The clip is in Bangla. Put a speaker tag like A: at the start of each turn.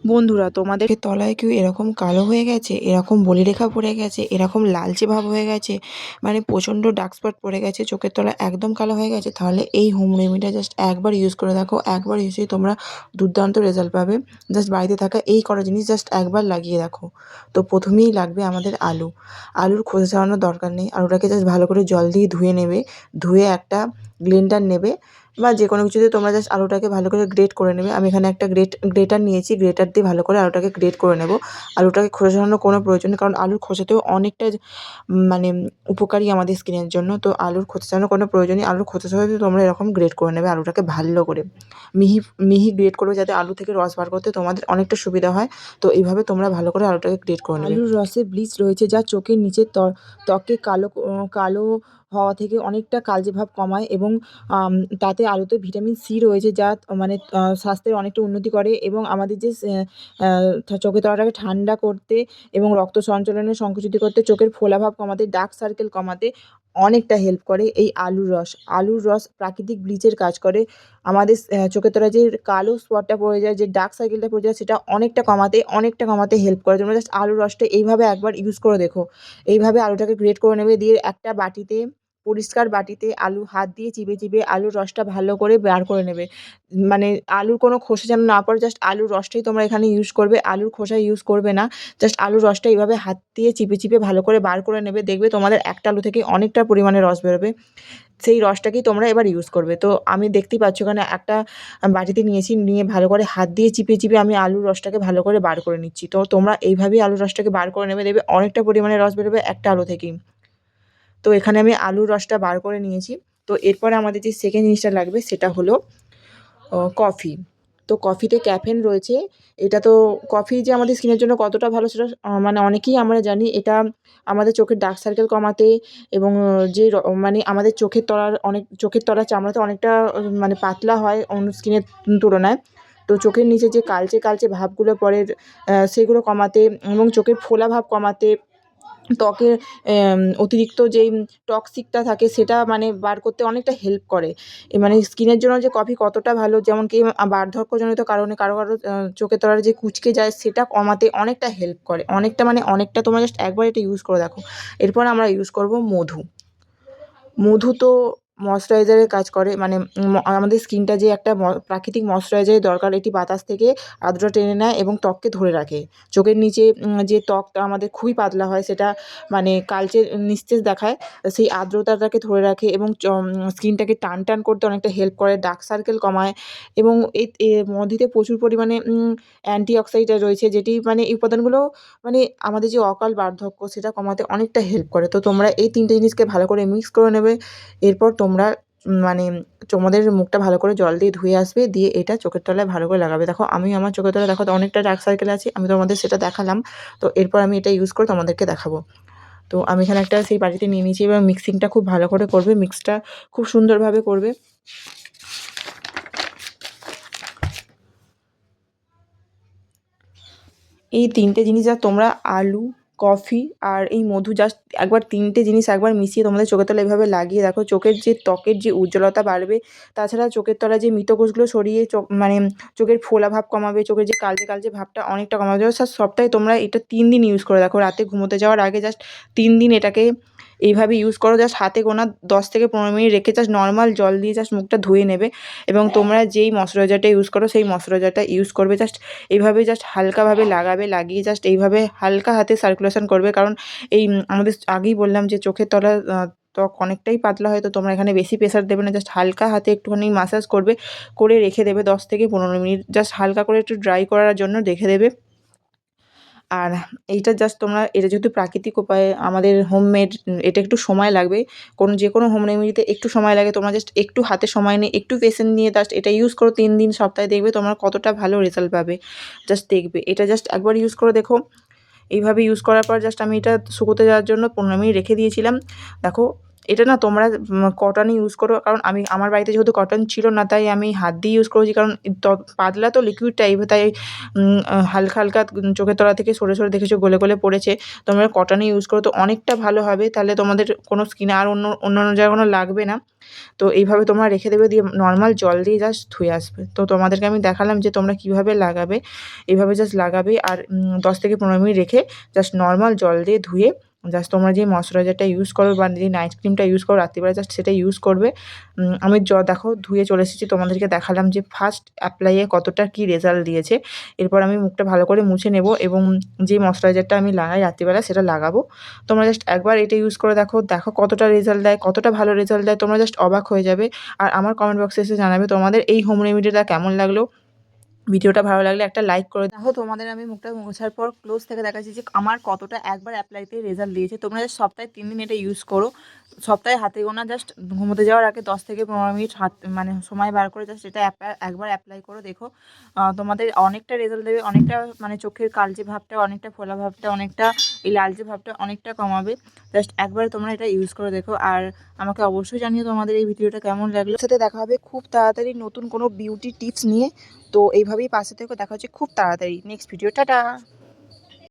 A: বন্ধুরা, তোমাদের তলায় কেউ এরকম কালো হয়ে গেছে, এরকম বলিরেখা পড়ে গেছে, এরকম লালচে ভাব হয়ে গেছে, মানে প্রচণ্ড ডার্ক স্পট পড়ে গেছে, চোখের তলা একদম কালো হয়ে গেছে, তাহলে এই হোম রেমেডিটা জাস্ট একবার ইউজ করে দেখো। একবার ইউজেই তোমরা দুর্দান্ত রেজাল্ট পাবে। জাস্ট বাড়িতে থাকা এই কটা জিনিস জাস্ট একবার লাগিয়ে দেখো। তো প্রথমেই লাগবে আমাদের আলু। আলুর খোসা ছাড়ানোর দরকার নেই। আলুটাকে জাস্ট ভালো করে জল দিয়ে ধুয়ে নেবে। ধুয়ে একটা ব্লেন্ডার নেবে বা যে কোনো কিছু দিয়ে তোমরা জাস্ট আলুটাকে ভালো করে গ্রেট করে নেবে। আমি এখানে একটা গ্রেটার নিয়েছি। গ্রেটার দিয়ে ভালো করে আলুটাকে গ্রেট করে নেব। আলুটাকে খোসা ছাড়ানোর কোনো প্রয়োজন নেই, কারণ আলুর খোসাতেও অনেকটা মানে উপকারী আমাদের স্কিনের জন্য। তো আলুর খোসা ছাড়ানোর কোনো প্রয়োজন নেই। আলুর খোসা ছাড়াতে তোমরা এরকম গ্রেট করে নেবে আলুটাকে ভালো করে। মিহি মিহি গ্রেট করবে যাতে আলু থেকে রস বার করতে তোমাদের অনেকটা সুবিধা হয়। তো এইভাবে তোমরা ভালো করে আলুটাকে গ্রেট করে নেবে। আলুর রসে ব্লিচ রয়েছে, যা চোখের নিচের ত্বকে কালো হওয়া থেকে অনেকটা কালচে ভাব কমায়, এবং তাতে আলুতে ভিটামিন সি রয়েছে, যা মানে স্বাস্থ্যের অনেকটা উন্নতি করে, এবং আমাদের যে চোখের তলাটাকে ঠান্ডা করতে এবং রক্ত সঞ্চালনের সংকুচিত করতে, চোখের ফোলাভাব কমাতে, ডার্ক সার্কেল কমাতে অনেকটা হেল্প করে এই আলুর রস। আলুর রস প্রাকৃতিক ব্লিচের কাজ করে। আমাদের চোখের তলায় যে কালো স্পটটা পড়ে যায়, যে ডার্ক সার্কেলটা পড়ে যায়, সেটা অনেকটা কমাতে হেল্প করে। তোমরা জাস্ট আলুর রসটা এইভাবে একবার ইউজ করে দেখো। এইভাবে আলুটাকে গ্রেট করে নেবে, দিয়ে একটা বাটিতে, পরিষ্কার বাটিতে আলু হাত দিয়ে চিবিয়ে আলুর রসটা ভালো করে বার করে নেবে। মানে আলুর কোনো খোসা যেন না পড়ে, জাস্ট আলুর রসটাই তোমরা এখানে ইউজ করবে, আলুর খোসা ইউজ করবে না। জাস্ট আলুর রসটা এইভাবে হাত দিয়ে চিপে ভালো করে বার করে নেবে। দেখবে তোমাদের একটা আলু থেকে অনেকটা পরিমাণে রস বেরোবে। সেই রসটাকেই তোমরা এবার ইউজ করবে। তো আমি দেখতেই পাচ্ছ এখানে একটা বাটিতে নিয়েছি, নিয়ে ভালো করে হাত দিয়ে চিপে আমি আলুর রসটাকে ভালো করে বার করে নিচ্ছি। তো তোমরা এইভাবেই আলুর রসটাকে বার করে নেবে, দেখবে অনেকটা পরিমাণে রস বেরোবে একটা আলু থেকেই। তো এখানে আমি আলুর রসটা বার করে নিয়েছি। তো এরপরে আমাদের যে সেকেন্ড জিনিসটা লাগবে সেটা হলো কফি। তো কফিতে ক্যাফেন রয়েছে। এটা তো কফি যে আমাদের স্কিনের জন্য কতটা ভালো সেটা মানে অনেকেই আমরা জানি। এটা আমাদের চোখের ডার্ক সার্কেল কমাতে, এবং যে মানে আমাদের চোখের তলার চামড়াতে অনেকটা মানে পাতলা হয় অন্য স্কিনের তুলনায়। তো চোখের নিচে যে কালচে ভাবগুলো পড়ে, সেগুলো কমাতে, এবং চোখের ফোলা ভাব কমাতে, ত্বকের অতিরিক্ত যেই টক্সিকটা থাকে সেটা মানে বার করতে অনেকটা হেল্প করে। মানে স্কিনের জন্য যে কফি কতটা ভালো, যেমন কি বার্ধক্যজনিত কারণে কারো চোখের তলার যে কুঁচকে যায় সেটা কমাতে অনেকটা হেল্প করে। অনেকটা তোমরা জাস্ট একবার এটা ইউজ করে দেখো। এরপর আমরা ইউজ করব মধু। মধু তো ময়েশ্চারাইজারের কাজ করে, মানে আমাদের স্কিনটা যে একটা প্রাকৃতিক ময়েশ্চারাইজারের দরকার, এটি বাতাস থেকে আর্দ্রতা টেনে নেয় এবং ত্বককে ধরে রাখে। চোখের নিচে যে ত্বকটা আমাদের খুবই পাতলা হয়, সেটা মানে কালচে নিস্তেজ দেখায়, সেই আর্দ্রতাটাকে ধরে রাখে, এবং স্কিনটাকে টান করতে অনেকটা হেল্প করে, ডার্ক সার্কেল কমায়। এবং মধুতে প্রচুর পরিমাণে অ্যান্টিঅক্সিডেন্ট রয়েছে, যেটি মানে এই উপাদানগুলো মানে আমাদের যে অকাল বার্ধক্য সেটা কমাতে অনেকটা হেল্প করে। তো তোমরা এই ৩ টে জিনিসকে ভালো করে মিক্স করে নেবে। এরপর তোমরা মানে তোমাদের মুখটা ভালো করে জল দিয়ে ধুয়ে আসবে, দিয়ে এটা চোখের তলায় ভালো করে লাগাবে। দেখো আমি আমার চোখের তলায় দেখো অনেকটা ডার্ক সার্কেল আছে, আমি তোমাদের সেটা দেখালাম। তো এরপর আমি এটা ইউজ করে তোমাদেরকে দেখাবো। তো আমি এখানে একটা সেই বাটিতে নিয়ে নিয়েছি, এবং মিক্সিংটা খুব ভালো করে করবে, মিক্সটা খুব সুন্দরভাবে করবে। এই ৩ টে জিনিস তোমরা আলু, কফি আর এই মধু জাস্ট একবার ৩ টে জিনিস একবার মিশিয়ে তোমাদের চোখের তলায় এভাবে লাগিয়ে দেখো। চোখের যে ত্বকের যে উজ্জ্বলতা বাড়বে, তাছাড়া চোখের তলায় যে মৃত কোষগুলো সরিয়ে মানে চোখের ফোলা ভাব কমাবে, চোখের যে কালচে ভাবটা অনেকটা কমাবে। জাস্ট সপ্তাহে তোমরা এটা ৩ দিন ইউজ করে দেখো। রাতে ঘুমোতে যাওয়ার আগে জাস্ট ৩ দিন এটাকে এইভাবে ইউজ করো। জাস্ট হাতে গোনা ১০ থেকে ১৫ মিনিট রেখে জাস্ট নর্মাল জল দিয়ে জাস্ট মুখটা ধুয়ে নেবে, এবং তোমরা যেই ময়েশ্চারাইজারটা ইউজ করো সেই ময়েশ্চারাইজারটা ইউজ করবে। জাস্ট এইভাবে জাস্ট হালকাভাবে লাগাবে, লাগিয়ে জাস্ট এইভাবে হালকা হাতে সার্কুলেশন করবে, কারণ এই আমাদের আগেই বললাম যে চোখের তলার ত্বক অনেকটাই পাতলা হয়। তো তোমরা এখানে বেশি প্রেশার দেবে না, জাস্ট হালকা হাতে একটুখানি মাসাজ করবে, করে রেখে দেবে ১০ থেকে ১৫ মিনিট, জাস্ট হালকা করে একটু ড্রাই করার জন্য রেখে দেবে। আর এইটা জাস্ট তোমরা, এটা যেহেতু প্রাকৃতিক উপায়ে আমাদের হোমমেড, এটা একটু সময় লাগবে। যে কোনো হোম রেমেডিতে একটু সময় লাগে। তোমরা জাস্ট একটু হাতে সময় নিয়ে, একটু পেশেন্স নিয়ে জাস্ট এটা ইউজ করো ৩ দিন সপ্তাহে, দেখবে তোমরা কতটা ভালো রেজাল্ট পাবে। জাস্ট দেখবে, এটা জাস্ট একবার ইউজ করে দেখো। এইভাবে ইউজ করার পর জাস্ট আমি এটা শুকোতে যাওয়ার জন্য ১৫ মিনিট রেখে দিয়েছিলাম। দেখো এটা না তোমরা কটনই ইউজ করো, কারণ আমার বাড়িতে যেহেতু কটন ছিল না, তাই আমি হাত দিয়ে ইউজ করেছি, কারণ পাতলা তো লিকুইড টাইপ, তাই হালকা হালকা চোখের তলা থেকে সরে সরে দেখেছো গলে গলে পড়েছে। তোমরা কটনই ইউজ করো তো অনেকটা ভালো হবে, তাহলে তোমাদের কোনো স্কিনে আর অন্যান্য জায়গায় কোনো লাগবে না। তো এইভাবে তোমরা রেখে দেবে, দিয়ে নর্মাল জল দিয়ে জাস্ট ধুয়ে আসবে। তো তোমাদেরকে আমি দেখালাম যে তোমরা কীভাবে লাগাবে। এইভাবে জাস্ট লাগাবে আর 10 থেকে 15 মিনিট রেখে জাস্ট নর্মাল জল দিয়ে ধুয়ে জাস্ট তোমরা যে ময়েশ্চারাইজারটা ইউজ করো বা যে নাইট ক্রিমটা ইউজ করো রাত্রিবেলা, জাস্ট সেটা ইউজ করবে। আমি দেখো ধুয়ে চলে এসেছি, তোমাদেরকে দেখালাম যে ফার্স্ট অ্যাপ্লাইয়ে কতটা কী রেজাল্ট দিয়েছে। এরপর আমি মুখটা ভালো করে মুছে নেব এবং যে ময়েশ্চারাইজারটা আমি লাগাই রাত্রিবেলা সেটা লাগাবো। তোমরা জাস্ট একবার এটা ইউজ করে দেখো, দেখো কতটা রেজাল্ট দেয়, কতটা ভালো রেজাল্ট দেয়, তোমরা জাস্ট অবাক হয়ে যাবে। আর আমার কমেন্ট বক্সে এসে জানাবে তোমাদের এই হোম রেমেডিটা কেমন লাগলো। ভিডিওটা ভালো লাগলে একটা লাইক করে দেখো। তোমাদের আমি মুখটা মোছার পর ক্লোজ থেকে দেখাচ্ছি যে আমার কতটা একবার অ্যাপ্লাইতে রেজাল্ট দিয়েছে। তোমরা জাস্ট সপ্তাহে 3 দিন এটা ইউজ করো। সপ্তাহে হাতে গোনা জাস্ট ঘুমোতে যাওয়ার আগে 10 থেকে 15 মিনিট মানে সময় বার করে জাস্ট এটা একবার অ্যাপ্লাই করো, দেখো তোমাদের অনেকটা রেজাল্ট দেবে। অনেকটা মানে চোখের কালচে ভাবটা, অনেকটা ফোলা ভাবটা, অনেকটা এই লালচে ভাবটা অনেকটা কমাবে। জাস্ট একবার তোমরা এটা ইউজ করে দেখো। আর আমাকে অবশ্যই জানিও তোমাদের এই ভিডিওটা কেমন লাগলো। সাথে দেখা হবে খুব তাড়াতাড়ি নতুন কোনো বিউটি টিপস নিয়ে। তো এইভাবেই পাশে থেকো, দেখা হচ্ছে খুব তাড়াতাড়ি নেক্সট ভিডিও। টাটা।